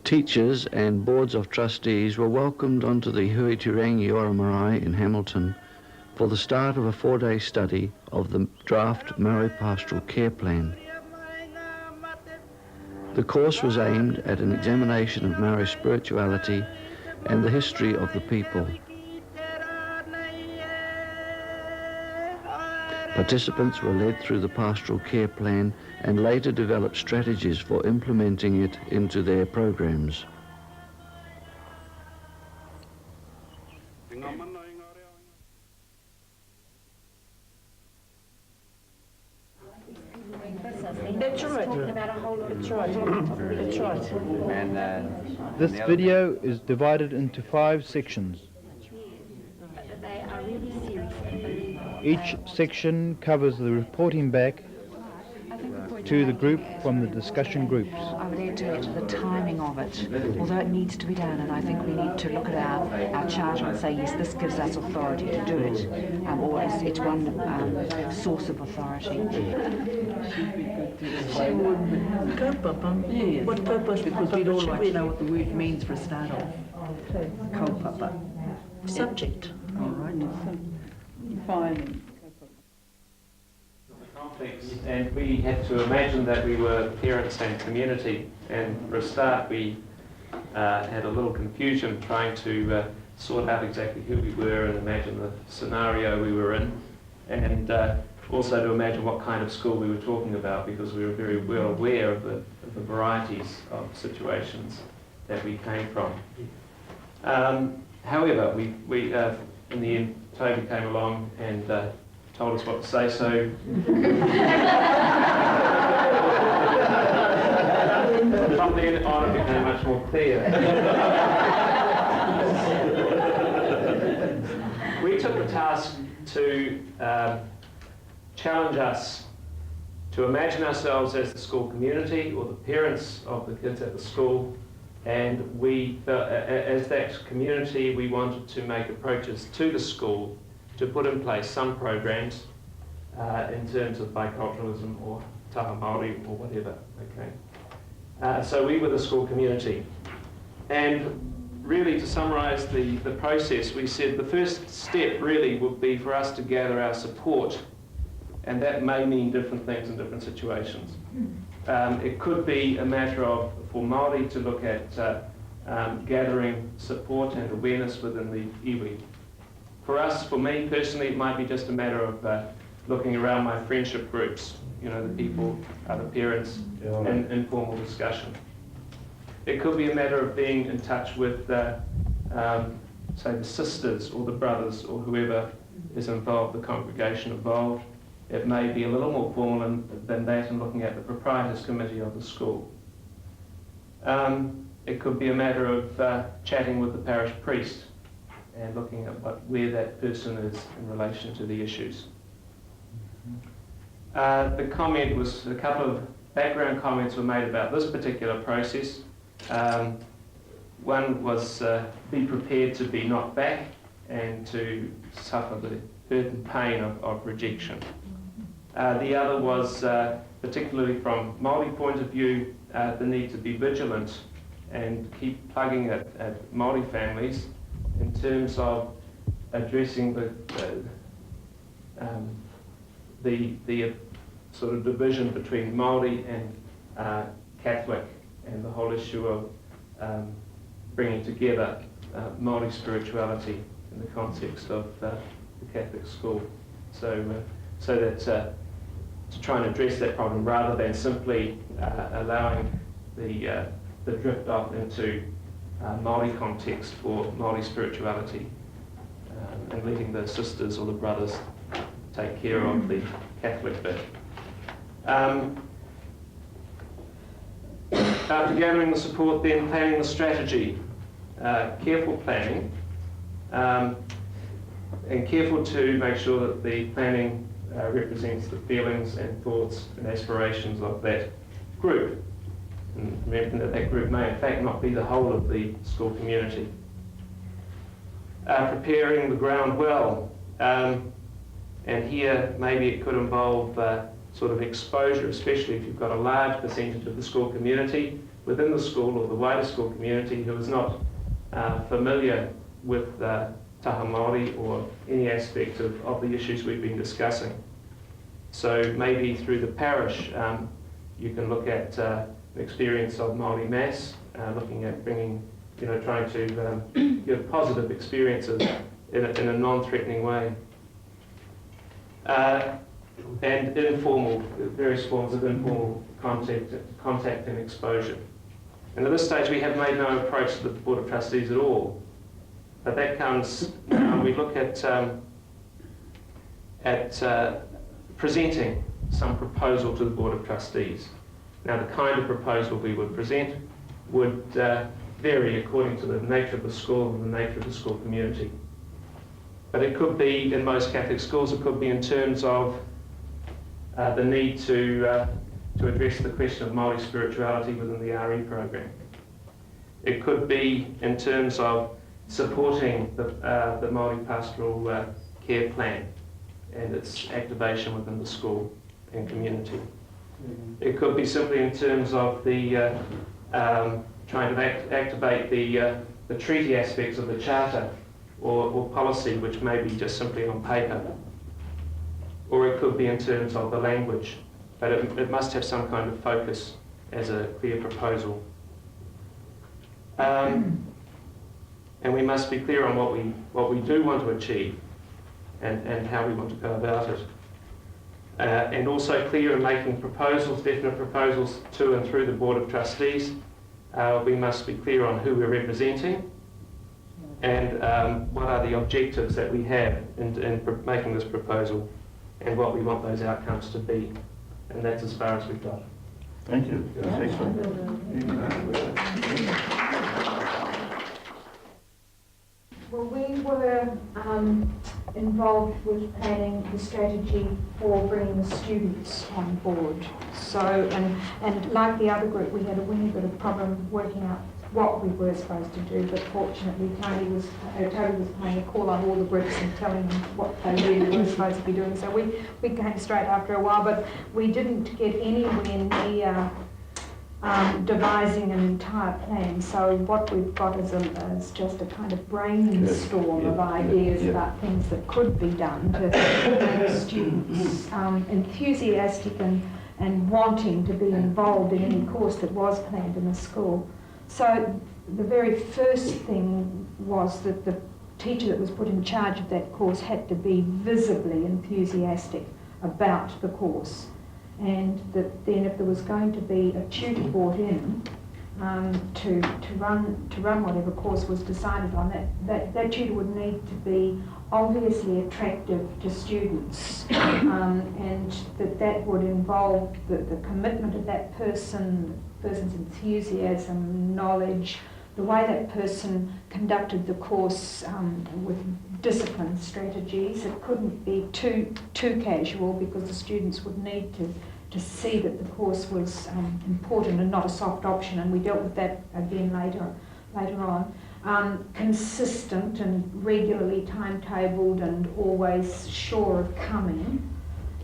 Teachers and boards of trustees were welcomed onto the Huiturangi Ora Marae in Hamilton for the start of a 4-day study of the draft Maori Pastoral Care Plan. The course was aimed at an examination of Maori spirituality and the history of the people. Participants were led through the Pastoral Care Plan and later developed strategies for implementing it into their programs. That's right. And This video is divided into 5 sections. They are really serious. Each section covers the reporting back to the group from the discussion groups. I would add to that the timing of it, although it needs to be done, and I think we need to look at our charter and say, yes, this gives us authority to do it, or it's one source of authority. Kaupapa? Yes. What purpose? Because we'd all like to know what the word means for a start off. Kaupapa. Subject. All right. Fine. Complex, and we had to imagine that we were parents and community, and for a start we had a little confusion trying to sort out exactly who we were and imagine the scenario we were in, and also to imagine what kind of school we were talking about, because we were very well aware of the varieties of situations that we came from. However, we in the end, Toby came along and told us what to say, so from then on it became much more clear. We took the task to challenge us to imagine ourselves as the school community or the parents of the kids at the school, and we, as that community, we wanted to make approaches to the school to put in place some programs in terms of biculturalism or taha Māori or whatever. Okay. So we were the school community, and really to summarise the process, we said the first step really would be for us to gather our support, and that may mean different things in different situations. It could be a matter of, for Māori, to look at gathering support and awareness within the iwi. For us, for me personally, it might be just a matter of looking around my friendship groups, you know, the people, other parents, and informal discussion. It could be a matter of being in touch with, say, the sisters or the brothers or whoever is involved, the congregation involved. It may be a little more formal than that and looking at the proprietors committee of the school. It could be a matter of chatting with the parish priest and looking at where that person is in relation to the issues. The comment was, a couple of background comments were made about this particular process. One was be prepared to be knocked back and to suffer the hurt and pain of rejection. The other was, particularly from Māori point of view, the need to be vigilant and keep plugging at Māori families in terms of addressing the sort of division between Māori and Catholic, and the whole issue of bringing together Māori spirituality in the context of the Catholic school. So that to try and address that problem rather than simply allowing the drift off into Māori context for Māori spirituality and letting the sisters or the brothers take care of the Catholic bit. After gathering the support, then planning the strategy, careful planning, and careful to make sure that the planning represents the feelings and thoughts and aspirations of that group. And remember that group may in fact not be the whole of the school community. Preparing the ground well, and here maybe it could involve sort of exposure, especially if you've got a large percentage of the school community within the school or the wider school community who is not familiar with taha Māori or any aspect of the issues we've been discussing. So maybe through the parish you can look at the experience of Māori Mass, looking at bringing, trying to give positive experiences in a non-threatening way. And informal, various forms of informal contact and exposure. And at this stage we have made no approach to the Board of Trustees at all. But that comes, we look at presenting some proposal to the Board of Trustees. Now the kind of proposal we would present would vary according to the nature of the school and the nature of the school community. But it could be, in most Catholic schools, it could be in terms of the need to address the question of Māori spirituality within the RE program. It could be in terms of supporting the Māori pastoral care plan and its activation within the school and community. It could be simply in terms of the trying to activate the treaty aspects of the Charter or policy, which may be just simply on paper. Or it could be in terms of the language, but it must have some kind of focus as a clear proposal. And we must be clear on what we do want to achieve and how we want to go about it. And also clear in making proposals, definite proposals to and through the Board of Trustees. We must be clear on who we're representing and what are the objectives that we have in making this proposal and what we want those outcomes to be. And that's as far as we've got. Thank you. That's excellent. Well, we were involved with planning the strategy for bringing the students on board. So, and like the other group, we had a wee bit of problem working out what we were supposed to do, but fortunately Tony was playing a call on all the groups and telling them what they really were supposed to be doing. So we came straight after a while, but we didn't get anywhere near devising an entire plan. So what we've got is just a kind of brainstorm of ideas about things that could be done to make students enthusiastic and wanting to be involved in any course that was planned in the school. So the very first thing was that the teacher that was put in charge of that course had to be visibly enthusiastic about the course. And that then if there was going to be a tutor brought in to run whatever course was decided on, that tutor would need to be obviously attractive to students, and that would involve the commitment of that person's enthusiasm, knowledge, the way that person conducted the course with discipline strategies. It couldn't be too casual, because the students would need to see that the course was important and not a soft option, and we dealt with that again later on. Consistent and regularly timetabled and always sure of coming,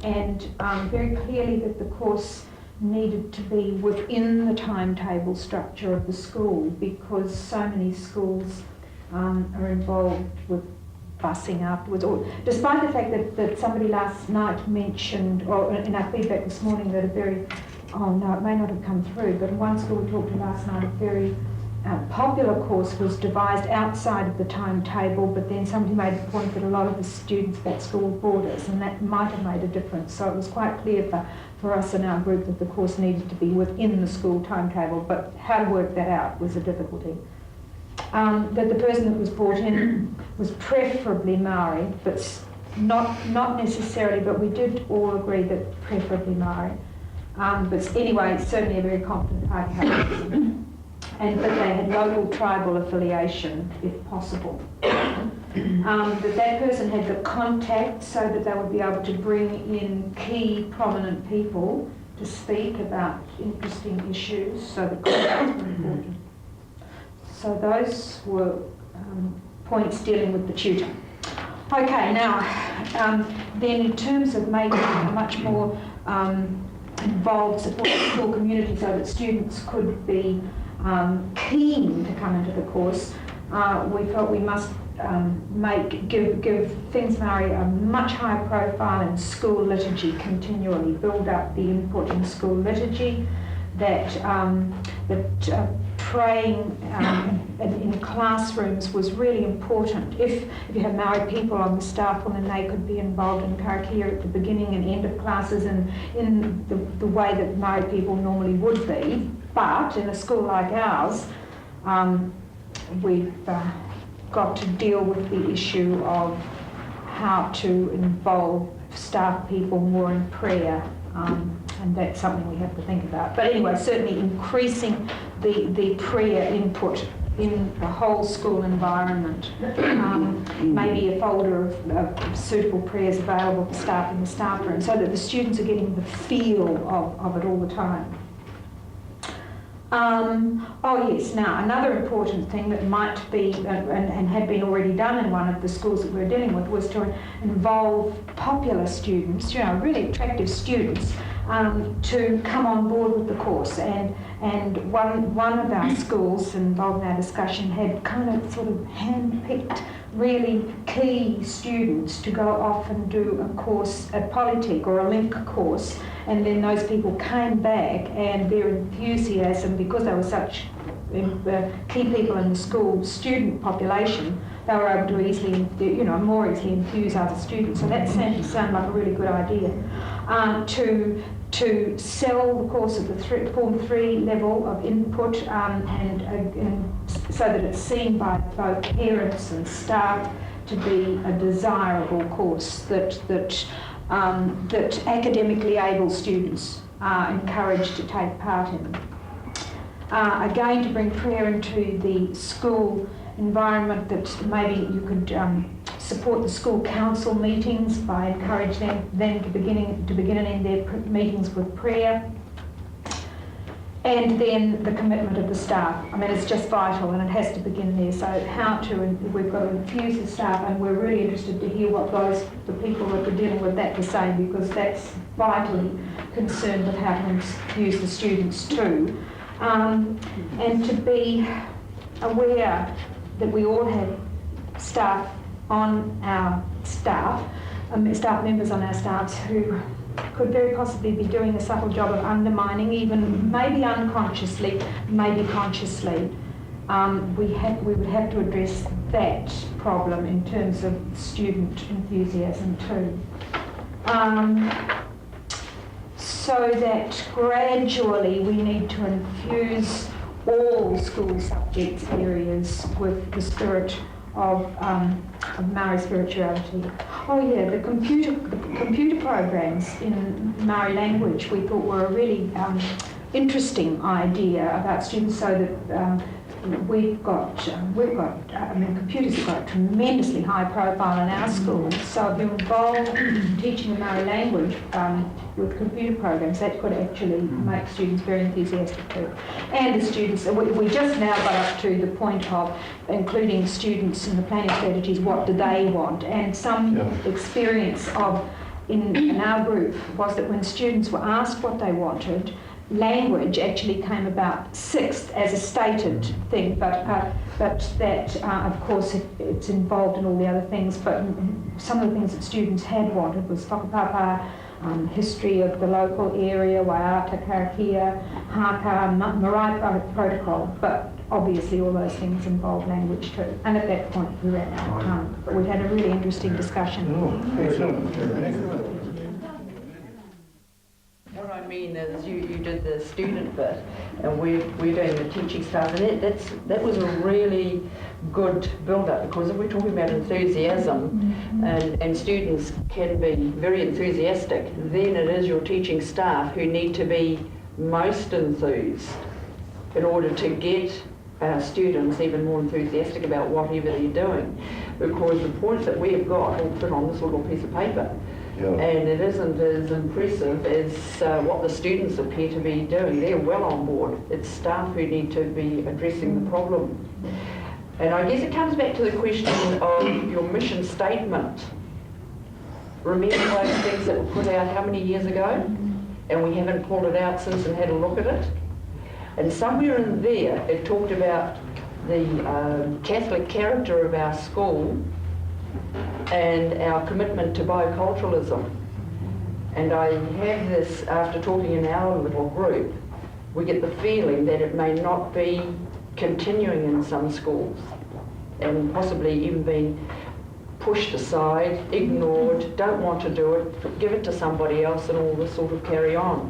and very clearly that the course needed to be within the timetable structure of the school, because so many schools are involved with busing afterwards, or despite the fact that somebody last night mentioned, or in our feedback this morning, that it may not have come through, but in one school we talked to last night, a very popular course was devised outside of the timetable, but then somebody made the point that a lot of the students at that school were boarders, and that might have made a difference. So it was quite clear for us in our group that the course needed to be within the school timetable, but how to work that out was a difficulty. That the person that was brought in was preferably Maori, but not necessarily, but we did all agree that preferably Maori. But anyway, certainly a very competent party. But they had local tribal affiliation, if possible. That person had the contact so that they would be able to bring in key prominent people to speak about interesting issues, so the contacts were important. So those were points dealing with the tutor. Okay, now then in terms of making a much more involved support the school community so that students could be keen to come into the course, we felt we must give Finns Māori a much higher profile in school liturgy continually, build up the input in school liturgy, that praying in classrooms was really important. If you have Maori people on the staff, well, then they could be involved in karakia at the beginning and end of classes and in the way that Maori people normally would be. But in a school like ours, we've got to deal with the issue of how to involve staff people more in prayer, and that's something we have to think about. But anyway, certainly increasing the prayer input in the whole school environment. Maybe a folder of suitable prayers available for staff in the staff room so that the students are getting the feel of it all the time. Oh yes, now another important thing that might be, and had been already done in one of the schools that we're dealing with, was to involve popular students, really attractive students, to come on board with the course. And one of our schools involved in our discussion had kind of sort of hand-picked really key students to go off and do a course at Polytech or a link course, and then those people came back and their enthusiasm, because they were such key people in the school student population, they were able to easily, more easily enthuse other students. So that sounded like a really good idea. To sell the course at the Form 3 level of input, and so that it's seen by both parents and staff to be a desirable course that academically able students are encouraged to take part in. Again, to bring prayer into the school environment, that maybe you could support the school council meetings by encouraging them to begin and end their meetings with prayer. And then the commitment of the staff. I mean, it's just vital, and it has to begin there. So we've got to infuse the staff, and we're really interested to hear what the people that we're dealing with that to say, because that's vitally concerned with how to infuse the students too. And to be aware that we all have staff on our staff, staff members on our staffs who could very possibly be doing a subtle job of undermining, even maybe unconsciously, maybe consciously. We would have to address that problem in terms of student enthusiasm too. So that gradually we need to infuse all school subjects areas with the spirit of Maori spirituality. Oh yeah, the computer programs in Maori language we thought were a really interesting idea about students, so that we've got computers have got a tremendously high profile in our schools, so if you're involved in teaching the Maori language with computer programs, that could actually make students very enthusiastic too. And the students, we just now got up to the point of including students in the planning strategies, what do they want, and some experience in our group was that when students were asked what they wanted, language actually came about sixth as a stated thing, but that of course it's involved in all the other things. But some of the things that students had wanted was whakapapa, history of the local area, waiata, karakia, haka, marae protocol. But obviously all those things involve language too. And at that point we ran out of time. But we had a really interesting discussion. What I mean is you did the student bit, and we're doing the teaching staff, and that was a really good build-up, because if we're talking about enthusiasm, and students can be very enthusiastic, then it is your teaching staff who need to be most enthused in order to get students even more enthusiastic about whatever they're doing, because the points that we have got all fit on this little piece of paper. Yeah. And it isn't as impressive as what the students appear to be doing. They're well on board. It's staff who need to be addressing the problem. And I guess it comes back to the question of your mission statement. Remember those things that were put out how many years ago? and we haven't pulled it out since and had a look at it. And somewhere in there, it talked about the Catholic character of our school and our commitment to biculturalism. And I have this, after talking in our little group, we get the feeling that it may not be continuing in some schools and possibly even being pushed aside, ignored, don't want to do it, give it to somebody else and all this sort of carry on.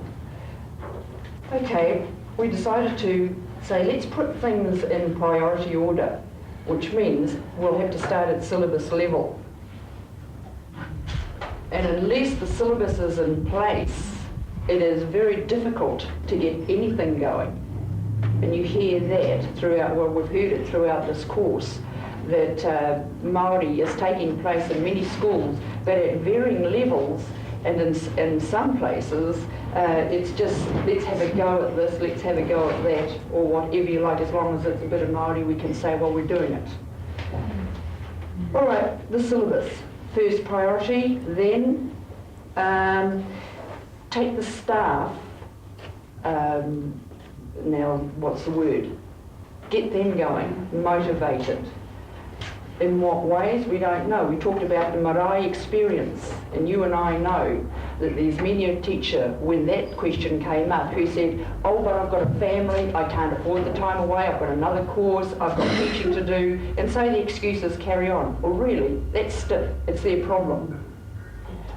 Okay, we decided to say let's put things in priority order, which means we'll have to start at syllabus level. And unless the syllabus is in place, it is very difficult to get anything going. And you hear that throughout, well, we've heard it throughout this course, that Māori is taking place in many schools, but at varying levels, and in some places, it's just, let's have a go at this, let's have a go at that, or whatever you like, as long as it's a bit of Māori, we can say, well, we're doing it. All right, the syllabus. First priority, then take the staff, now what's the word? Get them going, motivated. In what ways? We don't know. We talked about the marae experience, and you and I know that there's many a teacher, when that question came up, who said, oh, but I've got a family, I can't afford the time away, I've got another course, I've got teaching to do, and so the excuses carry on. Well, really, that's stiff. It's their problem.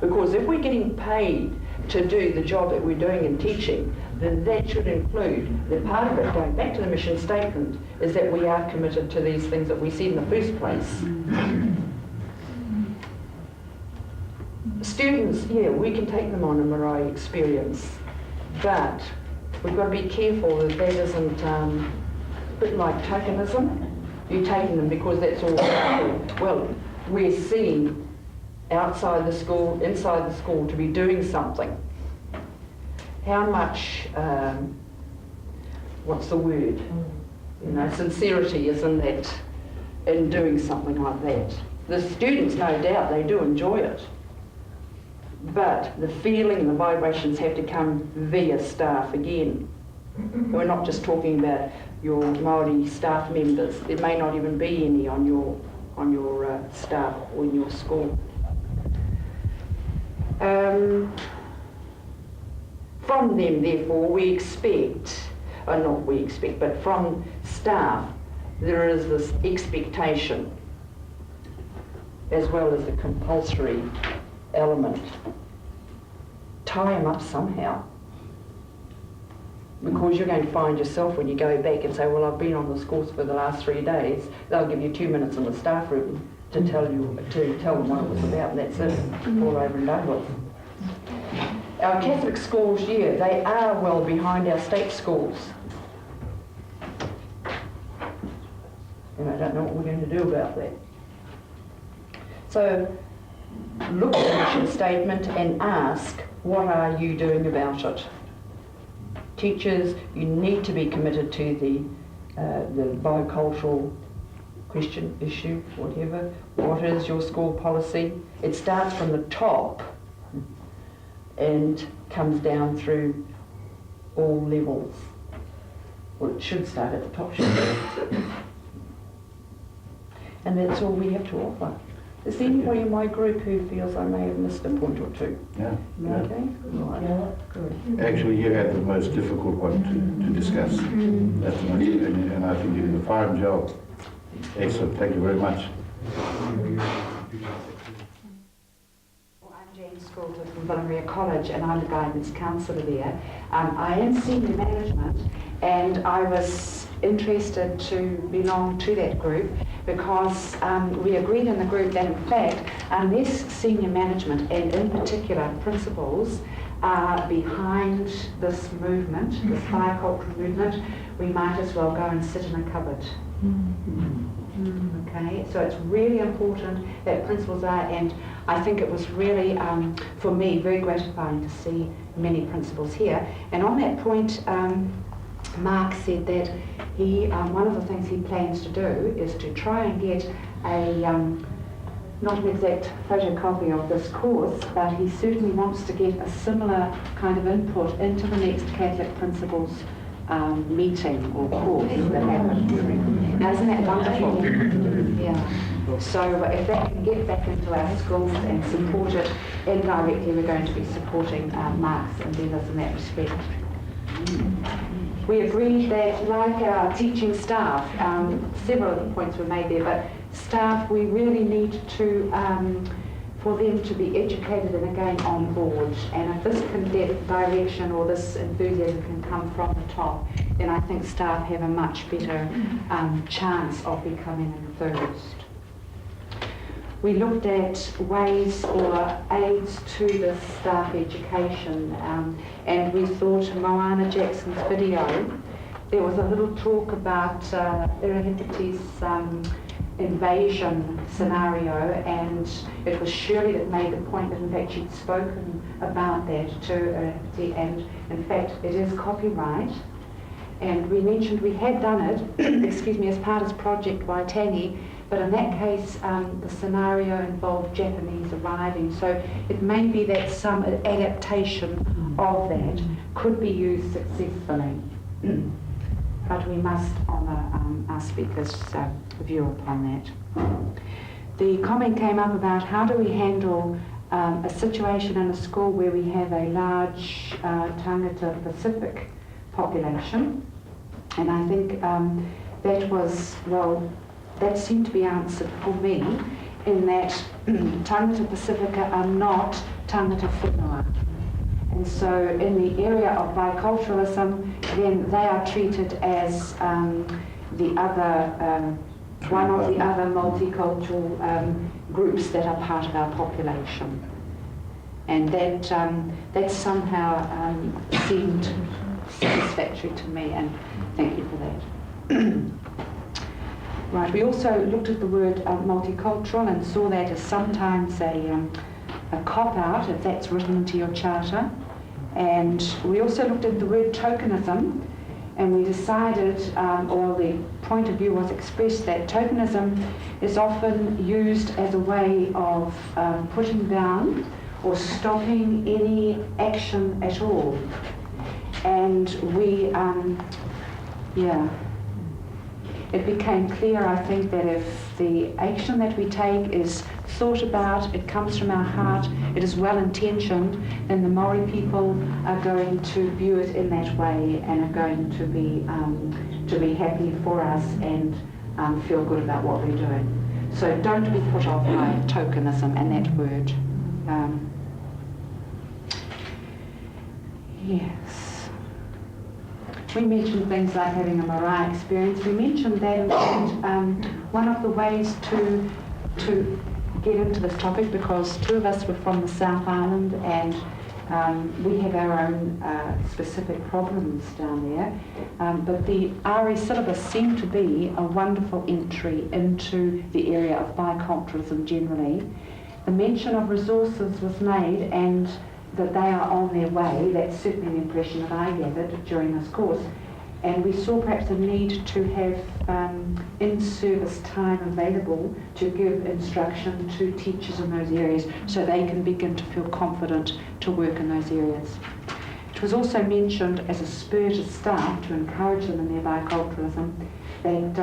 Because if we're getting paid to do the job that we're doing in teaching, then that should include, the part of it, going back to the mission statement, is that we are committed to these things that we said in the first place. Students, yeah, we can take them on a marae experience, but we've got to be careful that that isn't a bit like tokenism. You're taking them because that's all cool. Well, we're seen outside the school, inside the school, to be doing something. How much, what's the word? You know, sincerity is in that, in doing something like that. The students, no doubt, they do enjoy it. But the feeling and the vibrations have to come via staff again. We're not just talking about your Māori staff members. There may not even be any on your staff or in your school. From them, therefore, we expect, not we expect, but from staff, there is this expectation as well as the compulsory element. Tie them up somehow. Because you're going to find yourself when you go back and say, well, I've been on this course for the last 3 days, they'll give you 2 minutes in the staff room to tell them what it was about, and that's it, all over and done with. Our Catholic schools, yeah, they are well behind our state schools. And I don't know what we're going to do about that. So, look at the mission statement and ask, what are you doing about it? Teachers, you need to be committed to the bicultural Christian issue, whatever. What is your school policy? It starts from the top and comes down through all levels. Well, it should start at the top, shouldn't it? And that's all we have to offer. Is there anybody in my group who feels I may have missed a point or two? Yeah. Okay? Right. Good. Actually, you had the most difficult one to discuss. That's the most, and I think you did a fine job. Excellent. Thank you very much. I'm Jane Scalter from Villa College, and I'm the guidance counsellor there. I am senior management, and I was interested to belong to that group because we agreed in the group that, in fact, unless senior management, and in particular principals, are behind this movement, this bicultural movement, we might as well go and sit in a cupboard. Okay, so it's really important that principals are, and I think it was really, for me, very gratifying to see many principals here. And on that point, Mark said that he, one of the things he plans to do is to try and get not an exact photocopy of this course, but he certainly wants to get a similar kind of input into the next Catholic Principles meeting or course that happens. Now, isn't that wonderful? Yeah. So if that can get back into our schools and support it, indirectly we're going to be supporting Mark's endeavours in that respect. We agreed that, like our teaching staff, several of the points were made there, but staff, we really need to, for them to be educated and again on board. And if this direction or this enthusiasm can come from the top, then I think staff have a much better chance of becoming enthused. We looked at ways or aids to the staff education, and we thought Moana Jackson's video, there was a little talk about Irahipiti's invasion scenario, and it was Shirley that made the point that in fact she'd spoken about that to Irahipiti, and in fact it is copyright. And we mentioned we had done it, excuse me, as part of Project Waitangi, but in that case the scenario involved Japanese arriving, so it may be that some adaptation of that could be used successfully. But we must honour our speaker's view upon that. The comment came up about how do we handle a situation in a school where we have a large Tangata Pacific population, and I think that was, well, that seemed to be answered for me in that Tangata Pacifica are not Tangata Whenua. And so in the area of biculturalism, then they are treated as the other, one of the other multicultural groups that are part of our population. And that somehow seemed satisfactory to me, and thank you for that. Right, we also looked at the word multicultural and saw that as sometimes a cop-out if that's written into your charter. And we also looked at the word tokenism, and we decided, or the point of view was expressed, that tokenism is often used as a way of putting down or stopping any action at all. And we, it became clear, I think, that if the action that we take is thought about, it comes from our heart, it is well-intentioned, then the Māori people are going to view it in that way and are going to be happy for us and feel good about what we're doing. So don't be put off by tokenism and that word. Yes. We mentioned things like having a marae experience. We mentioned that in fact, one of the ways to get into this topic, because two of us were from the South Island and we have our own specific problems down there, but the RE syllabus seemed to be a wonderful entry into the area of biculturalism generally. The mention of resources was made and that they are on their way. That's certainly the impression that I gathered during this course. And we saw perhaps a need to have in-service time available to give instruction to teachers in those areas so they can begin to feel confident to work in those areas. It was also mentioned as a spur to staff to encourage them in their biculturalism that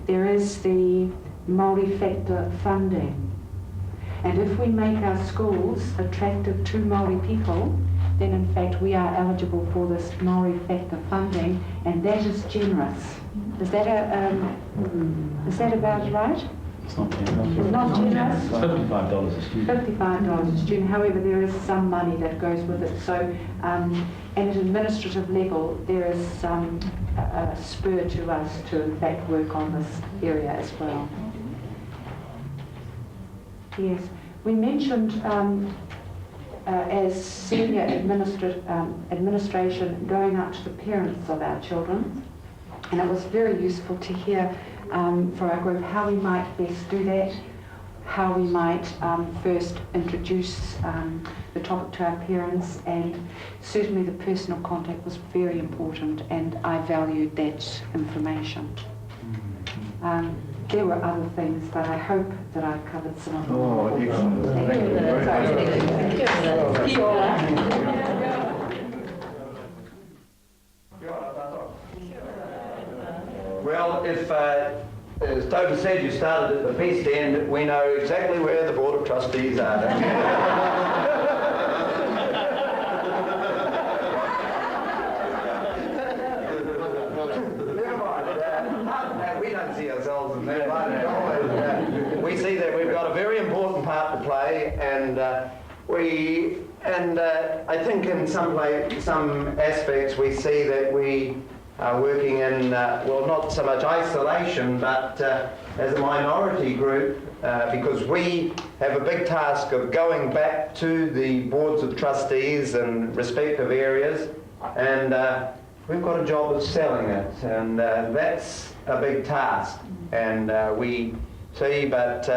there is the Māori factor funding. And if we make our schools attractive to Māori people, then in fact we are eligible for this Māori factor funding, and that is generous. Is that about right? It's not generous. It's not generous? $55 a student. $55 a student. However, there is some money that goes with it. So, and at an administrative level, there is some spur to us to in fact work on this area as well. Yes, we mentioned as senior administration going out to the parents of our children, and it was very useful to hear for our group how we might best do that, how we might first introduce the topic to our parents, and certainly the personal contact was very important, and I valued that information. There were other things, but I hope that I've covered some of them. Oh, excellent. Thank you very much. Well, if, as Toby said, you started at the best end, we know exactly where the Board of Trustees are. Never mind. We don't see ourselves in that light at all. We see that we've got a very important part to play, and I think in some aspects we see that we are working in, well, not so much isolation, but as a minority group, because we have a big task of going back to the boards of trustees in respective areas, and we've got a job of selling it, and that's a big task, and we see, but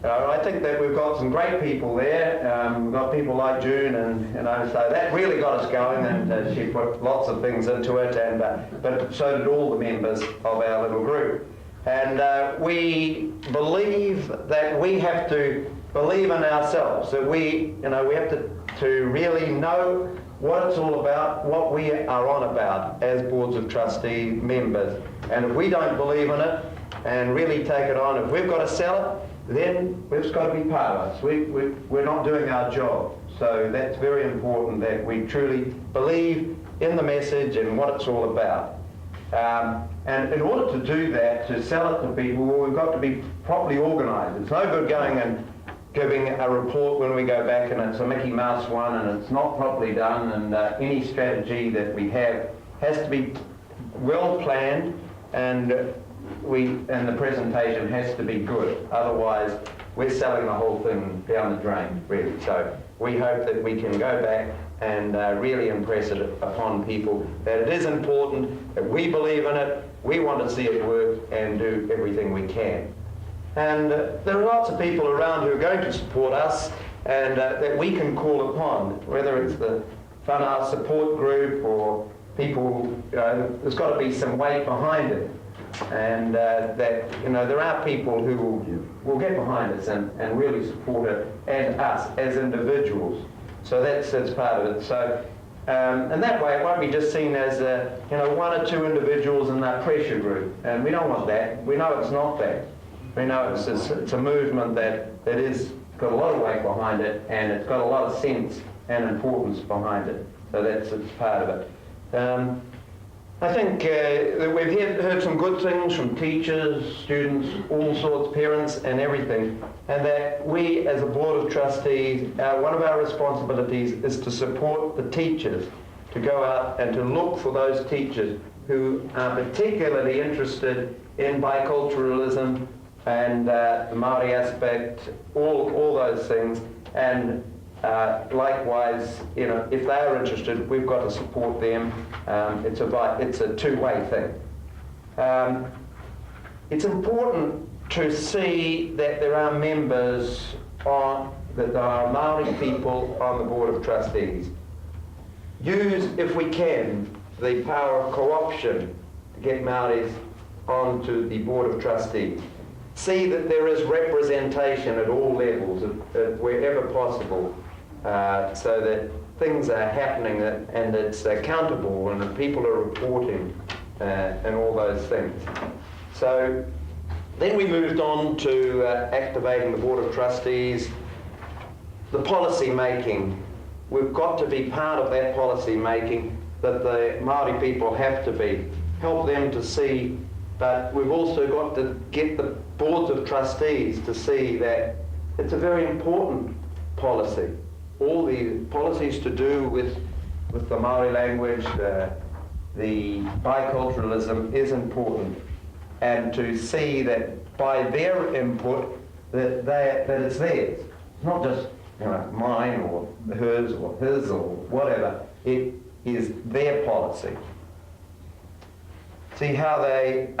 I think that we've got some great people there. We've got people like June, and so that really got us going, and she put lots of things into it, and but so did all the members of our little group. And we believe that we have to believe in ourselves, that we have to really know what it's all about, what we are on about as boards of trustee members. And if we don't believe in it and really take it on, if we've got to sell it, then it's got to be part of us. We're not doing our job. So that's very important that we truly believe in the message and what it's all about. And in order to do that, to sell it to people, well, we've got to be properly organised. It's no good going and giving a report when we go back and it's a Mickey Mouse one and it's not properly done, and any strategy that we have has to be well planned, and the presentation has to be good. Otherwise, we're selling the whole thing down the drain, really. So we hope that we can go back and really impress it upon people that it is important, that we believe in it, we want to see it work, and do everything we can. And there are lots of people around who are going to support us, and that we can call upon, whether it's the Whanau support group or people, there's got to be some weight behind it. And that, there are people who will get behind us and really support it, and us as individuals. So that's part of it. So, and that way it won't be just seen as, one or two individuals in that pressure group. And we don't want that. We know it's not that. We know it's a movement that is got a lot of weight behind it, and it's got a lot of sense and importance behind it. So it's part of it. I think that we've heard some good things from teachers, students, all sorts, parents and everything, and that we as a Board of Trustees, one of our responsibilities is to support the teachers, to go out and to look for those teachers who are particularly interested in biculturalism and the Māori aspect, all those things, and likewise, if they are interested, we've got to support them. It's a two-way thing. It's important to see that there are members that are Māori people on the Board of Trustees. Use, if we can, the power of co-option to get Māoris onto the Board of Trustees. See that there is representation at all levels, wherever possible, so that things are happening and it's accountable and that people are reporting and all those things. So then we moved on to activating the Board of Trustees. The policy making, we've got to be part of that policy making, that the Māori people have to be, help them to see, but we've also got to get the boards of trustees to see that it's a very important policy. All the policies to do with the Māori language, the biculturalism is important, and to see that by their input that it's theirs, not just mine or hers or his or whatever. It is their policy. See how they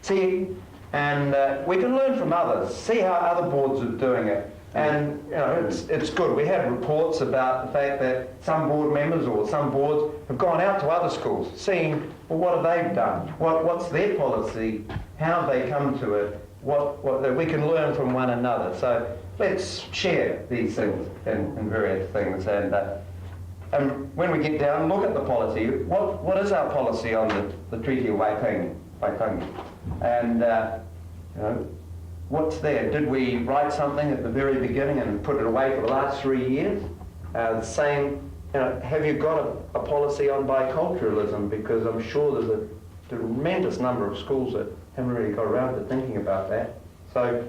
see, and we can learn from others. See how other boards are doing it. And you know, it's good. We have reports about the fact that some board members or some boards have gone out to other schools, seeing, well, what have they done? What's their policy? How have they come to it? That we can learn from one another. So let's share these things and various things. And when we get down, look at the policy. What is our policy on the Treaty of Waitangi? And you know, what's there? Did we write something at the very beginning and put it away for the last 3 years? The same, you know, have you got a policy on biculturalism? Because I'm sure there's a tremendous number of schools that haven't really got around to thinking about that. So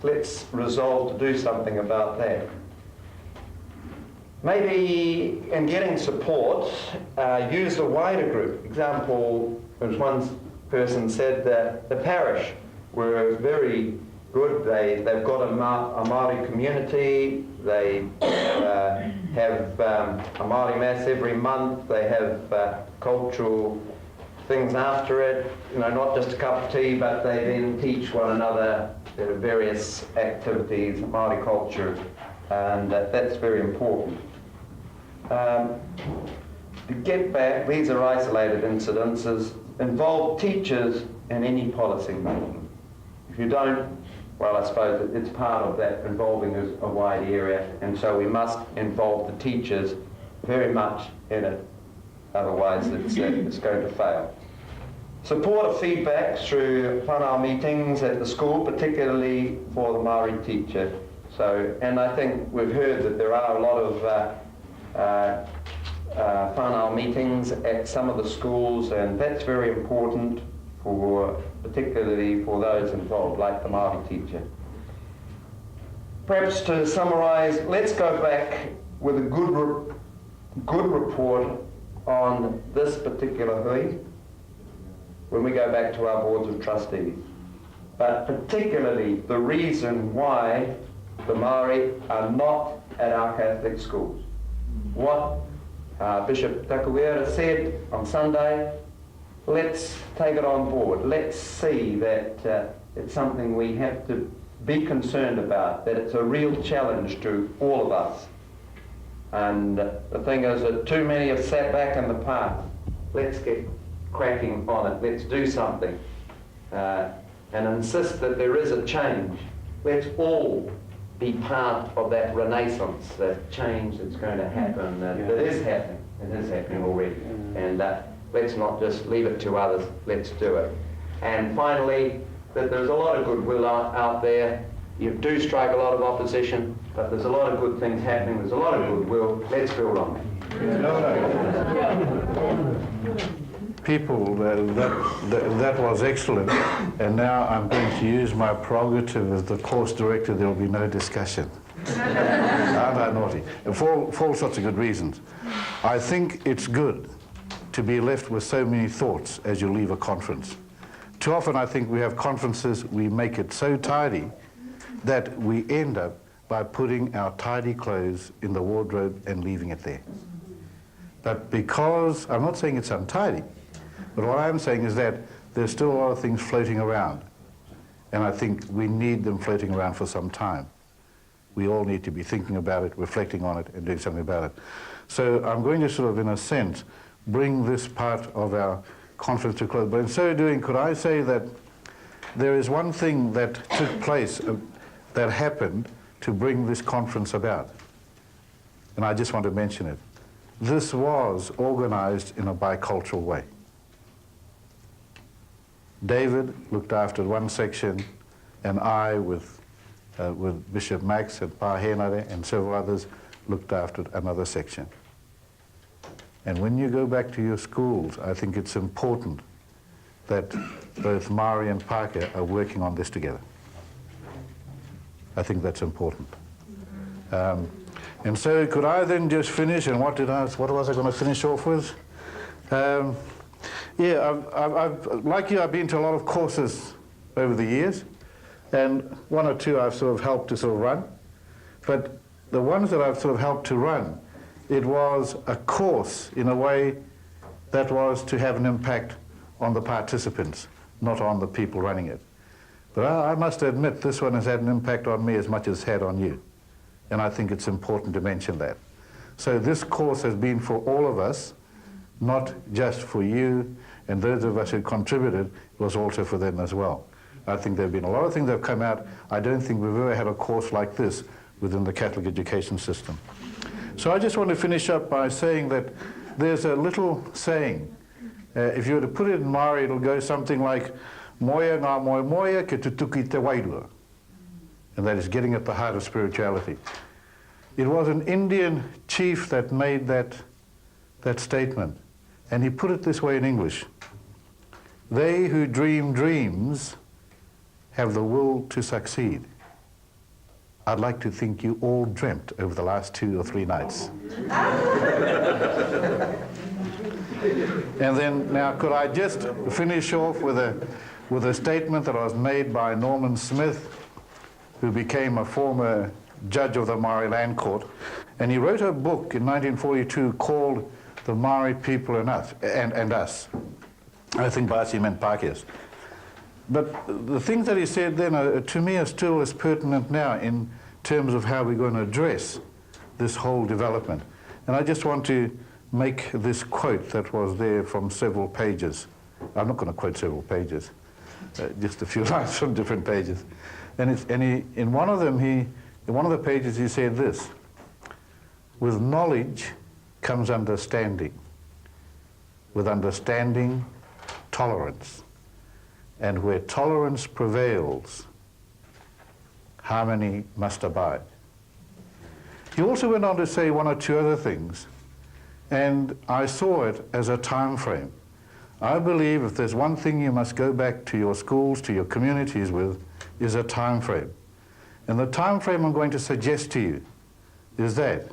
let's resolve to do something about that. Maybe in getting support, use a wider group. Example, as one person said, that the parish were very good. They've got a Māori community. They have a Māori Mass every month. They have cultural things after it. You know, not just a cup of tea, but they then teach one another various activities, Māori culture, and that's very important. To get back, these are isolated incidences. Involve teachers in any policy making. If you don't, well, I suppose it's part of that involving a wide area, and so we must involve the teachers very much in it, otherwise it's going to fail. Support of feedback through whanau meetings at the school, particularly for the Māori teacher. So, and I think we've heard that there are a lot of whanau meetings at some of the schools, and that's very important, particularly for those involved, like the Māori teacher. Perhaps to summarise, let's go back with a good report on this particular hui when we go back to our boards of trustees, but particularly the reason why the Māori are not at our Catholic schools. What Bishop Takuera said on Sunday, let's take it on board. Let's see that it's something we have to be concerned about, that it's a real challenge to all of us. And the thing is that too many have sat back in the path. Let's get cracking on it. Let's do something and insist that there is a change. Let's all be part of that renaissance, that change that's going to happen, that is happening. It is happening already. And let's not just leave it to others. Let's do it. And finally, that there's a lot of goodwill out there. You do strike a lot of opposition, but there's a lot of good things happening. There's a lot of goodwill. Let's build on it. People, that was excellent, and now I'm going to use my prerogative as the course director. There will be no discussion. Aren't I naughty? For all sorts of good reasons. I think it's good to be left with so many thoughts as you leave a conference. Too often I think we have conferences, we make it so tidy that we end up by putting our tidy clothes in the wardrobe and leaving it there. But because, I'm not saying it's untidy, but what I'm saying is that there's still a lot of things floating around, and I think we need them floating around for some time. We all need to be thinking about it, reflecting on it, and doing something about it. So I'm going to sort of, in a sense, bring this part of our conference to close. But in so doing, could I say that there is one thing that took place, that happened to bring this conference about? And I just want to mention it. This was organized in a bicultural way. David looked after one section, and I, with Bishop Max and Pa Henare and several others, looked after another section. And when you go back to your schools, I think it's important that both Māori and Pākehā are working on this together. I think that's important. And so could I then just finish, and what was I going to finish off with? Yeah, like you, I've been to a lot of courses over the years, and one or two I've sort of helped to sort of run. But the ones that I've sort of helped to run, it was a course in a way that was to have an impact on the participants, not on the people running it. But I must admit this one has had an impact on me as much as it's had on you. And I think it's important to mention that. So this course has been for all of us, not just for you and those of us who contributed, it was also for them as well. I think there have been a lot of things that have come out. I don't think we've ever had a course like this within the Catholic education system. So I just want to finish up by saying that there's a little saying. If you were to put it in Māori, it'll go something like, Moia ngā moe moia ke tutuki te wairua. And that is getting at the heart of spirituality. It was an Indian chief that made that statement. And he put it this way in English. They who dream dreams have the will to succeed. I'd like to think you all dreamt over the last 2 or 3 nights. And then, now could I just finish off with a statement that was made by Norman Smith, who became a former judge of the Maori Land Court. And he wrote a book in 1942 called The Maori People and Us. I think perhaps he meant Pākehās. But the things that he said then, to me, are still as pertinent now in terms of how we're going to address this whole development. And I just want to make this quote that was there from several pages. I'm not going to quote several pages, just a few lines from different pages. In one of the pages he said this: with knowledge comes understanding. With understanding, tolerance. And where tolerance prevails, harmony must abide. He also went on to say 1 or 2 other things, and I saw it as a time frame. I believe if there's one thing you must go back to your schools, to your communities with, is a time frame. And the time frame I'm going to suggest to you is that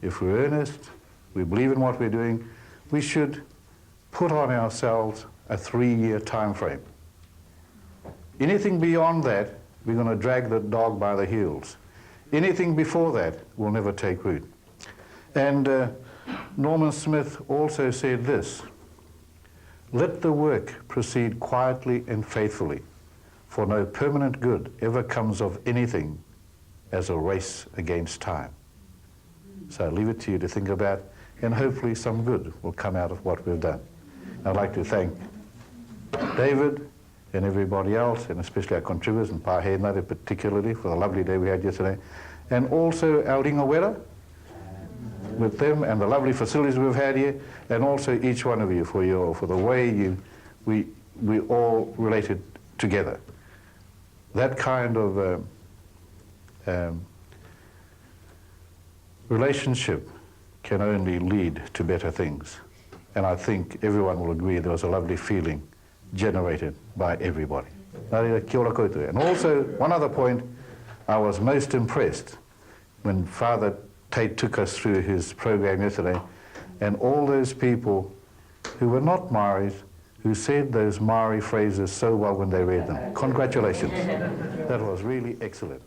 if we're earnest, we believe in what we're doing, we should put on ourselves a 3-year time frame. Anything beyond that, we're going to drag the dog by the heels. Anything before that will never take root. And Norman Smith also said this: let the work proceed quietly and faithfully, for no permanent good ever comes of anything as a race against time. So I leave it to you to think about, and hopefully some good will come out of what we've done. I'd like to thank David and everybody else, and especially our contributors, and Pāhenare particularly, for the lovely day we had yesterday, and also our Ringa Wera, with them, and the lovely facilities we've had here, and also each one of you for the way we all related together. That kind of relationship can only lead to better things. And I think everyone will agree there was a lovely feeling generated by everybody. And also, one other point, I was most impressed when Father Tate took us through his program yesterday, and all those people who were not Maoris, who said those Maori phrases so well when they read them. Congratulations. That was really excellent.